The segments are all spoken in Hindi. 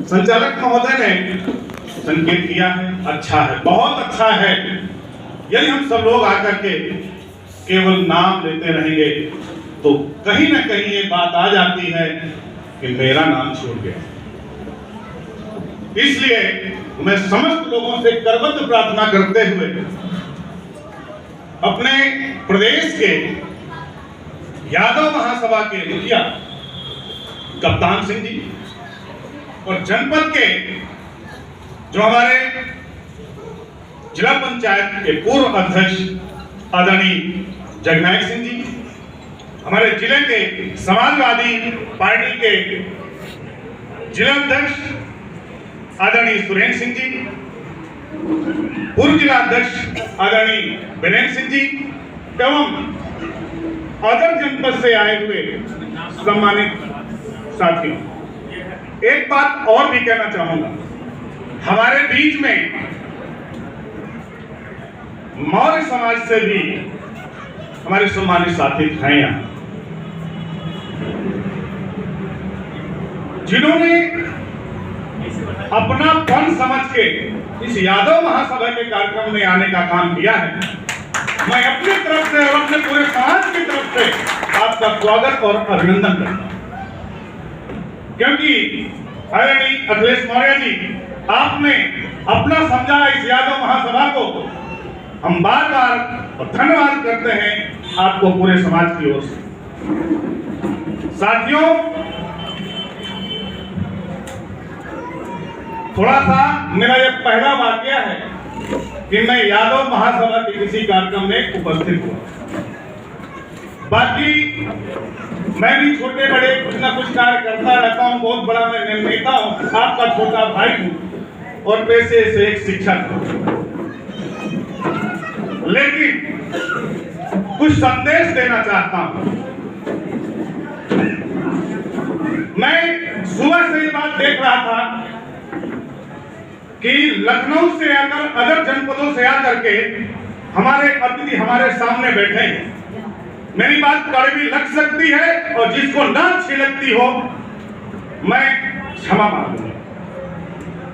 संचालक महोदय ने संकेत किया है, अच्छा है, बहुत अच्छा है। यदि हम सब लोग आकर के केवल नाम लेते रहेंगे तो कहीं ना कहीं ये बात आ जाती है कि मेरा नाम छूट गया। इसलिए मैं समस्त लोगों से करबद्ध प्रार्थना करते हुए अपने प्रदेश के यादव महासभा के मुखिया कप्तान सिंह जी और जनपद के जो हमारे जिला पंचायत के पूर्व अध्यक्ष आदरणीय जगनायक सिंह जी, हमारे जिले के समाजवादी पार्टी के जिला अध्यक्ष आदरणीय सुरेंद्र सिंह जी, पूर्व जिला अध्यक्ष आदरणीय वीरेंद्र सिंह जी एवं अदर जनपद से आए हुए सम्मानित साथियों, एक बात और भी कहना चाहूंगा। हमारे बीच में मौर्य समाज से भी हमारे सम्मानित साथी हैं यहाँ, जिन्होंने अपना फन समझ के इस यादव महासभा के कार्यक्रम में आने का काम किया है। मैं अपनी तरफ से और अपने पूरे समाज की तरफ से आपका स्वागत और अभिनंदन करता हूं, क्योंकि आदरणीय अखिलेश मौर्य जी, आपने अपना समझा इस यादव महासभा को। हम बार बार और धन्यवाद करते हैं आपको पूरे समाज की ओर से। साथियों, थोड़ा सा मेरा ये पहला वाकया है कि मैं यादव महासभा के किसी कार्यक्रम में उपस्थित हुआ। बाकी मैं भी छोटे बड़े कुछ ना कुछ कार्य करता रहता हूँ, बहुत बड़ा मैं नेता हूँ, आपका छोटा भाई हूँ और पेशे से एक शिक्षक हूँ। लेकिन कुछ संदेश देना चाहता हूँ। मैं सुबह से ये बात देख रहा था कि लखनऊ से आकर, अदर जनपदों से आकर के हमारे अतिथि हमारे सामने बैठे हैं। मेरी बात कड़वी लग सकती है और जिसको ना अच्छी लगती हो मैं क्षमा मांगूंगा,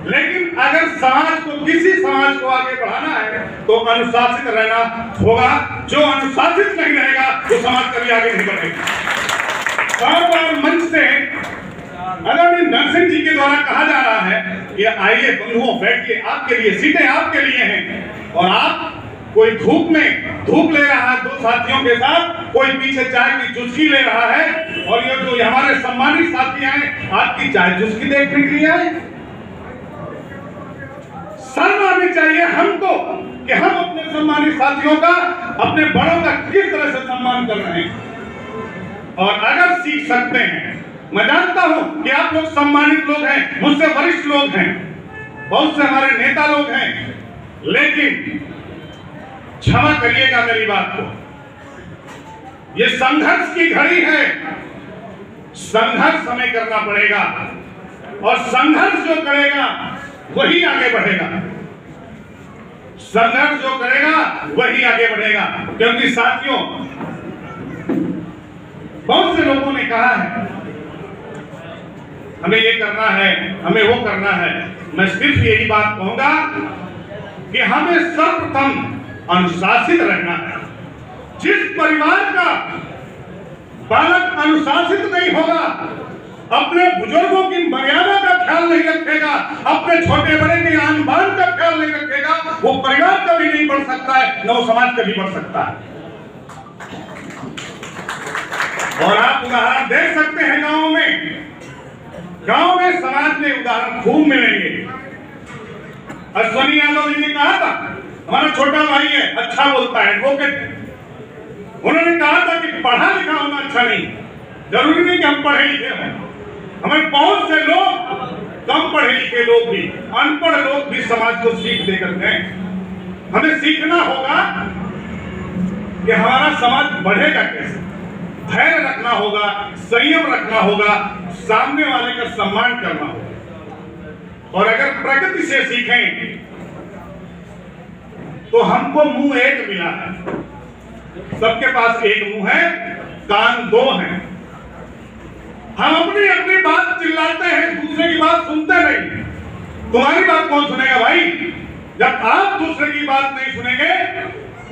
लेकिन अगर समाज को, किसी समाज को आगे बढ़ाना है तो अनुशासित रहना होगा। जो अनुशासित नहीं रहेगा वो समाज कभी आगे नहीं बढ़ेगा। बार बार मंच से आदरणीय नरसिंह जी के द्वारा कहा जा रहा है कि आइए बंधुओं, बैठिए, आपके लिए सीटें आपके लिए हैं। और आप, कोई धूप में धूप ले रहा है दो साथियों के साथ, कोई पीछे चाय की चुस्की ले रहा है, और ये जो हमारे सम्मानित साथी हैं आपकी चाय चुस्की देखने के लिए आए। शर्म आनी चाहिए हमको कि हम अपने सम्मानित साथियों का, अपने बड़ों का किस तरह से सम्मान कर रहे हैं। और अगर सीख सकते हैं, मैं जानता हूं कि आप लोग सम्मानित लोग हैं, मुझसे वरिष्ठ लोग हैं, बहुत से हमारे नेता लोग हैं, लेकिन क्षमा करिएगा मेरी बात को। ये संघर्ष की घड़ी है, संघर्ष हमें करना पड़ेगा और संघर्ष जो करेगा वही आगे बढ़ेगा। संघर्ष जो करेगा वही आगे बढ़ेगा। क्योंकि साथियों, बहुत से लोगों ने कहा है हमें ये करना है, हमें वो करना है। मैं सिर्फ यही बात कहूंगा कि हमें सर्वप्रथम अनुशासित रहना है। जिस परिवार का बालक अनुशासित नहीं होगा, अपने बुजुर्गों की मर्यादा का ख्याल नहीं रखेगा, अपने छोटे बड़े के आन बान का ख्याल नहीं रखेगा, वो परिवार कभी नहीं बढ़ सकता है, न वो समाज कभी बढ़ सकता है। और आप उदाहरण देख सकते हैं गांव में समाज में उदाहरण खूब मिलेंगे। अश्वनी यादव जी ने कहा था, हमारा छोटा भाई है, अच्छा बोलता है, एडवोकेट। उन्होंने कहा था कि पढ़ा लिखा होना अच्छा नहीं, जरूरी नहीं कि हम पढ़े लिखे हों। हमें बहुत से लोग, कम पढ़े लिखे लोग भी, अनपढ़ लोग भी समाज को सीख देकर गए। हमें सीखना होगा कि हमारा समाज बढ़ेगा कैसे। धैर्य रखना होगा, संयम रखना होगा, सामने वाले का सम्मान करना होगा। और अगर प्रकृति से सीखें तो हमको मुंह एक मिला है, सबके पास एक मुंह है, कान दो हैं। हम अपनी अपनी बात तुम्हारी बात कौन सुनेगा भाई? जब आप दूसरे की बात नहीं सुनेंगे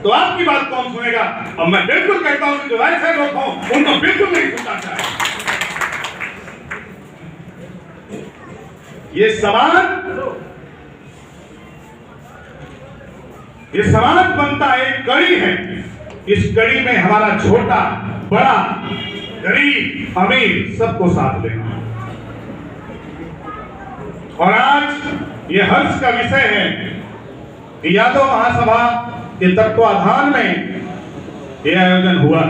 तो आपकी बात कौन सुनेगा? अब मैं बिल्कुल कहता हूं कि जो ऐसे लोग हों उनको बिल्कुल नहीं सुनना चाहिए। ये समाज बनता एक कड़ी है। इस कड़ी में हमारा छोटा बड़ा गरीब अमीर सबको साथ लेना। और आज ये हर्ष का विषय है कि यादव महासभा के तत्वाधान में यह आयोजन हुआ,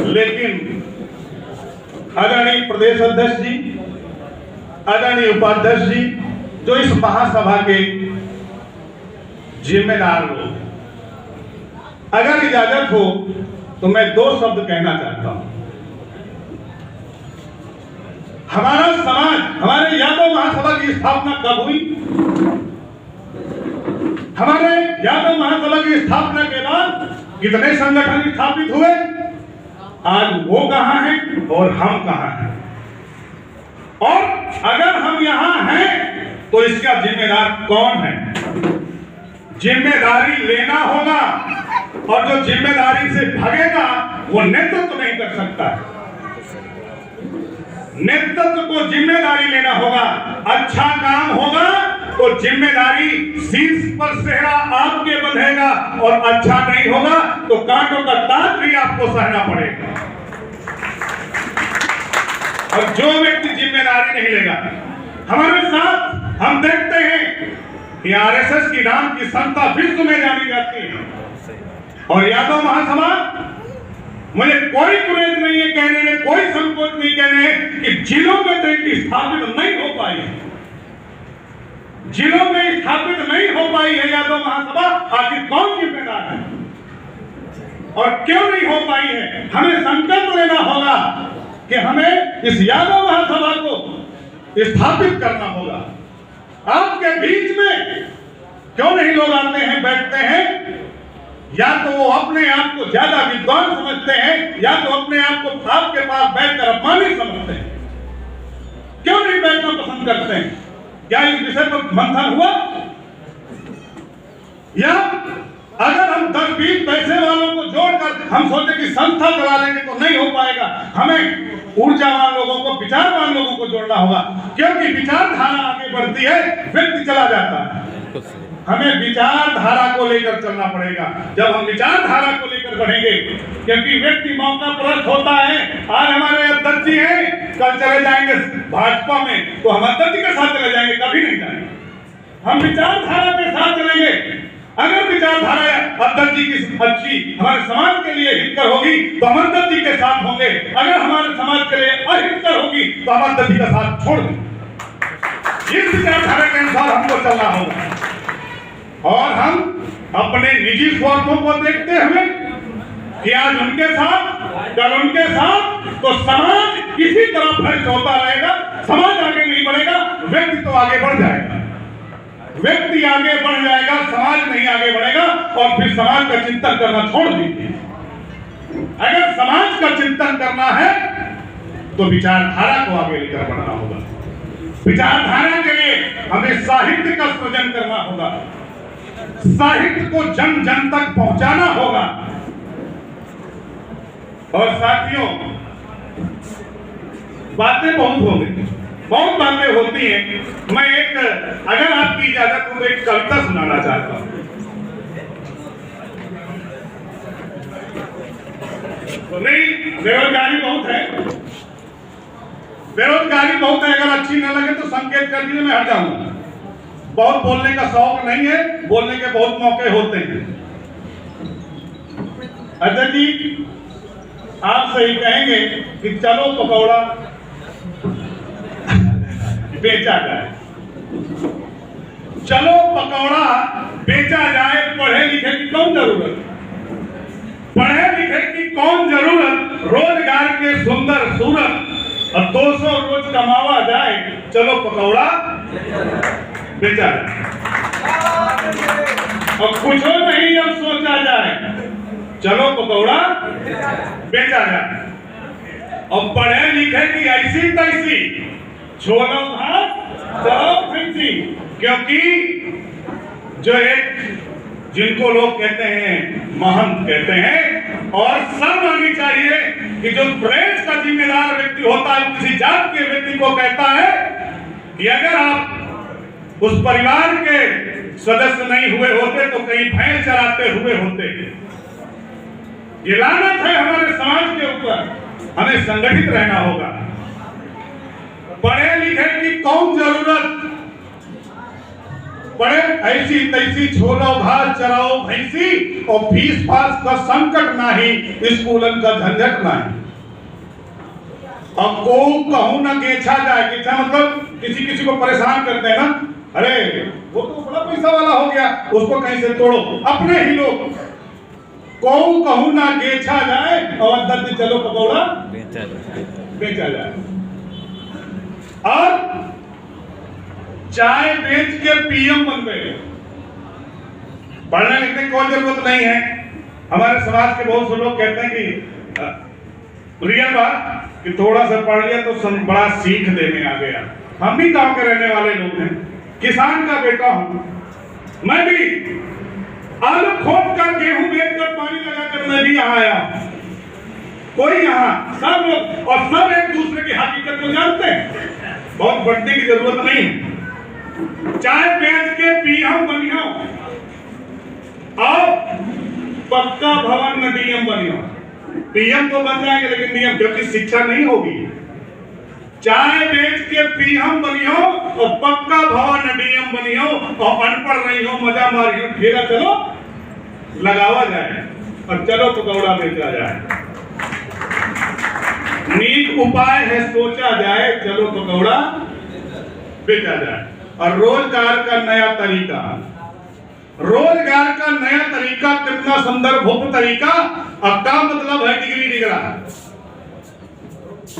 लेकिन आदरणीय प्रदेश अध्यक्ष जी, आदरणीय उपाध्यक्ष जी, जो इस महासभा के जिम्मेदार लोग, अगर इजाजत हो तो मैं 2 शब्द कहना चाहता हूं। हमारा समाज, हमारे यादव महासभा की स्थापना कब हुई? हमारे यादव महासभा की स्थापना के बाद कितने संगठन स्थापित हुए? आज वो कहां हैं और हम कहां हैं? और अगर हम यहां हैं तो इसका जिम्मेदार कौन है? जिम्मेदारी लेना होगा, और जो जिम्मेदारी से भागेगा वो नेतृत्व नहीं कर सकता। नेतृत्व को जिम्मेदारी लेना होगा। अच्छा काम होगा तो जिम्मेदारी शीर्ष पर सेहरा आपके बंधेगा, और अच्छा नहीं होगा तो कांटों का ताज भी आपको सहना पड़ेगा। और जो व्यक्ति जिम्मेदारी नहीं लेगा, हमारे साथ हम देखते हैं कि आरएसएस की नाम की संस्था विश्व में जानी जाती है, और यादव महासभा, मुझे कोई गुरेज नहीं है कहने में, कोई संकोच नहीं कहने कि जिलों में तो स्थापित नहीं हो पाई है। जिलों में स्थापित नहीं हो पाई है यादव महासभा। आखिर कौन जिम्मेदार है और क्यों नहीं हो पाई है? हमें संकल्प लेना होगा कि हमें इस यादव महासभा को स्थापित करना होगा। आपके बीच में क्यों नहीं लोग आते हैं, बैठते हैं? या तो वो अपने आप को ज्यादा विद्वान समझते हैं, या तो अपने आप को आपके पास बैठकर अपमानित समझते हैं। क्यों नहीं बैठना पसंद करते हैं? क्या इस विषय पर मंथन हुआ? या अगर हम 10-20 पैसे वालों को जोड़कर हम सोचे कि संस्था चला लेंगे तो नहीं हो पाएगा। हमें ऊर्जावान लोगों को, विचारवान लोगों को जोड़ना होगा, क्योंकि विचारधारा आगे बढ़ती है, व्यक्ति चला जाता है। हमें विचारधारा को लेकर चलना पड़ेगा। जब हम विचारधारा को लेकर बढ़ेंगे, क्योंकि व्यक्ति मौका परस्त होता है। आज हमारे अध्यक्ष जी हैं, कल चले जाएंगे भाजपा में, तो हम अध्यक्ष जी के साथ चले जाएंगे, कभी नहीं जाएंगे। हम विचारधारा के साथ चलेंगे। अगर विचारधारा अध्यक्ष जी की अच्छी हमारे समाज के लिए हितकर होगी तो हम अध्यक्ष जी के साथ होंगे। अगर हमारे समाज के लिए अहितकर होगी तो हम अध्यक्ष जी का साथ छोड़ देंगे। इस विचारधारा के अनुसार हमको चलना होगा, और हम अपने निजी स्वार्थों को देखते हुए कि आज उनके साथ कल उनके साथ, तो समाज इसी तरह भ्रष्ट होता रहेगा। समाज आगे नहीं बढ़ेगा, व्यक्ति तो आगे बढ़ जाएगा। व्यक्ति आगे बढ़ जाएगा, समाज नहीं आगे बढ़ेगा, और फिर समाज का चिंतन करना छोड़ दीजिए। अगर समाज का चिंतन करना है तो विचारधारा को आगे लेकर बढ़ना होगा। विचारधारा के लिए हमें साहित्य का सृजन करना होगा, साहित्य को जन जन तक पहुंचाना होगा। और साथियों, बातें बहुत हो गई, बहुत बातें होती हैं। मैं एक, अगर आपकी इजाजत हो, एक कविता सुनाना चाहता हूं। तो नहीं, बेरोजगारी बहुत है, बेरोजगारी बहुत है। अगर अच्छी न लगे तो संकेत कर दीजिए, मैं हट जाऊंगा। बहुत बोलने का शौक नहीं है, बोलने के बहुत मौके होते हैं। अध्यक्ष जी, आप सही कहेंगे कि चलो पकौड़ा बेचा जाए, चलो पकौड़ा बेचा जाए। पढ़े लिखे की कौन जरूरत? पढ़े लिखे की कौन जरूरत? रोजगार के सुंदर सूरत, और 200 रोज कमावा जाए, चलो पकौड़ा बेचा जाए। और कुछ नहीं जब सोचा जाए, चलो पकौड़ा बेचा जाए। और पढ़े लिखे की ऐसी तैसी छोलो घास चराओ भैंसी। क्योंकि जो एक जिनको लोग कहते हैं महंत कहते हैं, और शर्म आनी चाहिए कि जो प्रेस का जिम्मेदार व्यक्ति होता है किसी जात के व्यक्ति को कहता है कि अगर आप उस परिवार के सदस्य नहीं हुए होते तो कहीं भैंस चराते हुए होते। ये लानत है हमारे समाज के ऊपर। हमें संगठित रहना होगा। पढ़े लिखे की कौन जरूरत, पढ़े ऐसी तैसी छोलो घास चराओ भैंसी, और फीस फास का संकट नहीं, स्कूलन का झंझट नहीं। अब को कहूं ना गेछा जाए, गेछा मतलब किसी को परेशान करते हैं ना, अरे वो तो बड़ा पैसा वाला हो गया, उसको कहीं से तोड़ो। अपने ही लोग को कहूं ना गेछा जाए, और दर्द चलो पकौड़ा बेचा जाए। और चाय बेच के पीएम बन गए। पढ़ने लिखने की कोई जरूरत नहीं है। हमारे समाज के बहुत से लोग कहते हैं कि रियल बात कि थोड़ा सा पढ़ लिया तो बड़ा सीख देने आ गया। हम भी गांव के रहने वाले लोग हैं, किसान का बेटा हूं। मैं भी आलू खोद कर गेहूं बेचकर पानी लगाकर मैं भी यहाँ आया। कोई यहाँ सब लोग और सब एक दूसरे की हकीकत को जानते हैं। बहुत बढ़ने की जरूरत नहीं है। चाय बेच के पीएम बनियो और पक्का भवन में डीएम बनियो। पीएम तो बन जाएंगे लेकिन डीएम, क्योंकि शिक्षा नहीं होगी। चाय बेच के पीएम बनियो और पक्का भवन में डीएम बनियो, और अनपढ़ नहीं हो, मजा मारियो, ठेला चलो लगावा जाए और चलो पकौड़ा बेचा जाए। नीक उपाय है सोचा जाए, चलो पकौड़ा बेचा जाए। और रोजगार का नया तरीका, रोजगार का नया तरीका कितना सुंदर भुक्त तरीका। अब का मतलब है डिग्री डिगरा।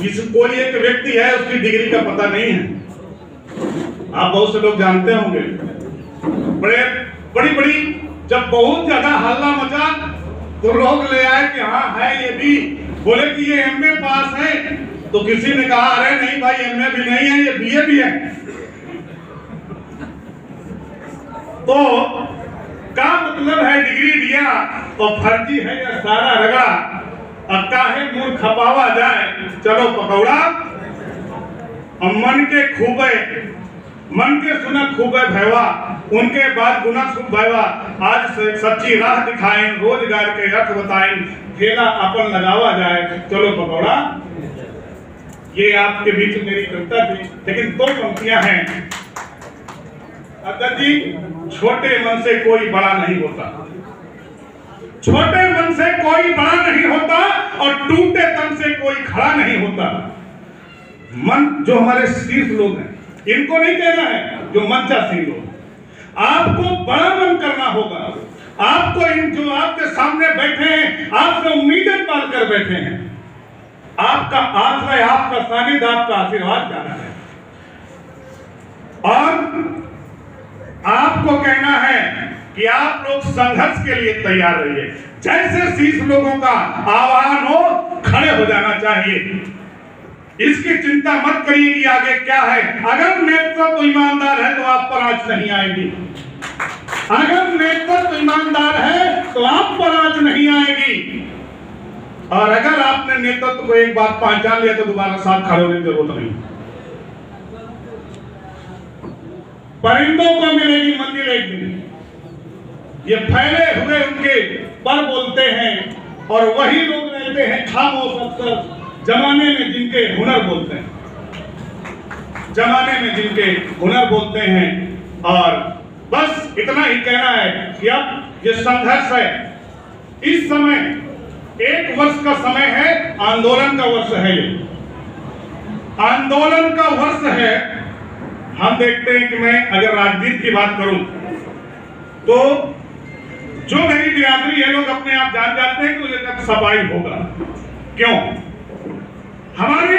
इस कोई एक व्यक्ति है उसकी डिग्री का पता नहीं है। आप बहुत से लोग जानते होंगे, बड़ी बड़ी जब बहुत ज्यादा हल्ला मचा तो लोग ले आए कि हाँ है ये भी, बोले कि ये एमए पास है, तो किसी ने कहा अरे नहीं भाई एमए भी नहीं है, ये बीए भी है। तो का मतलब है डिग्री दिया और फर्जी है या सारा रगड़ा। अब काहे मुंह खपावा जाए, चलो पकौड़ा। और मन के खूबे, मन के सुना खूबे भैवा, उनके बाद गुना सुख भैवा। आज सच्ची राह दिखाएं, रोजगार के अर्थ बताएं, ठेला अपन लगावा जाए, चलो पकौड़ा। ये आपके बीच मेरी कविता थी, लेकिन दो पंक्तियां हैं। अगर जी छोटे मन से कोई बड़ा नहीं होता, छोटे मन से कोई बड़ा नहीं होता, और टूटे तन से कोई खड़ा नहीं होता। मन जो हमारे शीर्ष लोग हैं, इनको नहीं कहना है जो मंचासीन लोग। आपको बड़ा मन करना होगा। आपको इन जो आपके सामने बैठे हैं, आपसे उम्मीदें पाल कर बैठे हैं, आपका आश्रय, आपका सानिध्य, आपका आशीर्वाद जाना है। और आपको कहना है कि आप लोग संघर्ष के लिए तैयार रहिए। जैसे शीर्ष लोगों का आह्वान हो, खड़े हो जाना चाहिए। इसकी चिंता मत करिए कि आगे क्या है। अगर नेतृत्व ईमानदार है तो आप पर आज नहीं आएगी। अगर नेतृत्व ईमानदार है तो आप पर आज नहीं आएगी। और अगर आपने नेतृत्व को एक बात पहचान लिया तो दोबारा साथ खड़े होने की जरूरत नहीं। परिंदों को मिलेगी मंजिल एक दिन। ये फैले हुए उनके पर बोलते हैं, और वही लोग रहते हैं खामोश अक्सर जमाने में जिनके हुनर बोलते हैं, जमाने में जिनके हुनर बोलते हैं। और बस इतना ही कहना है कि अब ये संघर्ष है। इस समय 1 वर्ष का समय है, आंदोलन का वर्ष है। ये आंदोलन का वर्ष है। हम देखते हैं कि मैं अगर राजनीति की बात करूं तो जो मेरी बिरादरी है, लोग अपने आप जान जाते हैं कि मुझे सफाई होगा। क्यों? हमारी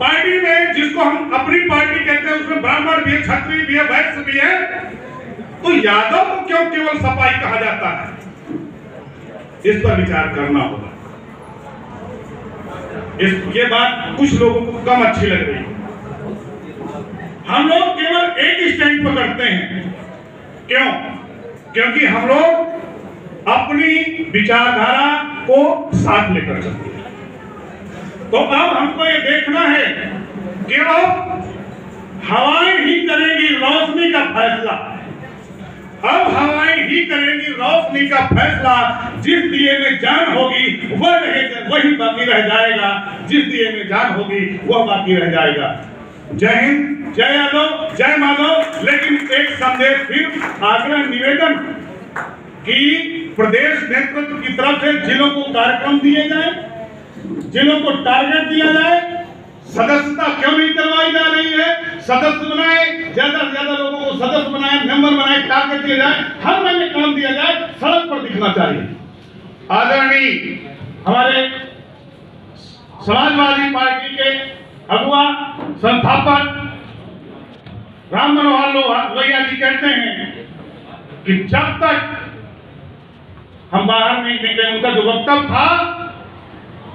पार्टी में, जिसको हम अपनी पार्टी कहते हैं, उसमें ब्राह्मण भी है, क्षत्रिय भी है, वैश्य भी है, तो यादव को क्यों केवल सफाई कहा जाता है? इस पर विचार करना होगा। ये बात कुछ लोगों को कम अच्छी लग रही है। हम लोग केवल एक स्टैंड पकड़ते हैं। क्यों? क्योंकि हम लोग अपनी विचारधारा को साथ लेकर चलते हैं। तो अब हमको ये देखना है कि अब हवाएं ही करेंगी रोशनी का फैसला। अब हवाएं ही करेंगी रोशनी का फैसला। जिस दिए में जान होगी वही बाकी रह जाएगा, जिस दिए में जान होगी वह बाकी रह जाएगा। जय हिंद, जय यादव, जय माधव। लेकिन एक संदेश फिर, आग्रह, निवेदन कि प्रदेश नेतृत्व की तरफ से जिलों को कार्यक्रम दिए जाए, जिलों को टारगेट दिया जाए। सदस्यता क्यों नहीं करवाई जा रही है? सदस्य बनाए, ज्यादा से ज्यादा लोगों को सदस्य बनाए, मेंबर बनाए, टारगेट दिया जाए, हर महीने काम दिया जाए, सड़क पर दिखना चाहिए। आदरणीय हमारे समाजवादी पार्टी के अगुआ संस्थापक राम मनोहर लोहिया जी कहते हैं कि जब तक हम बाहर नहीं निकले, उनका जो वक्तव्य था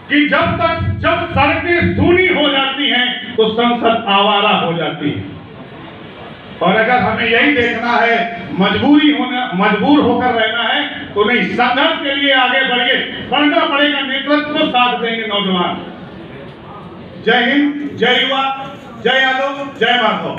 कि जब सड़कें सूनी हो जाती हैं तो संसद आवारा हो जाती है। और अगर हमें यही देखना है, मजबूर होकर रहना है तो नहीं, संघर्ष के लिए आगे बढ़ना पड़ेगा। नेतृत्व को साथ देंगे नौजवान। जय हिंद, जय युवा, जय यादव, जय माधव।